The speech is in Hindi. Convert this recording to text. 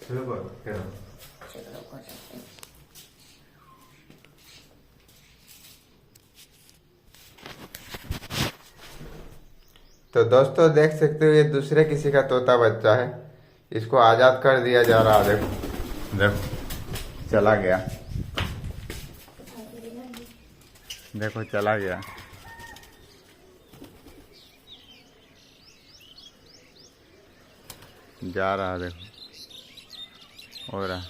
शुरू करो फिर। चलो कर सकते हैं। तो दोस्तों देख सकते हो ये दूसरे किसी का तोता बच्चा है, इसको आजाद कर दिया जा रहा है। देखो देखो चला गया, देखो चला गया। जा रहा देखो, हो रहा।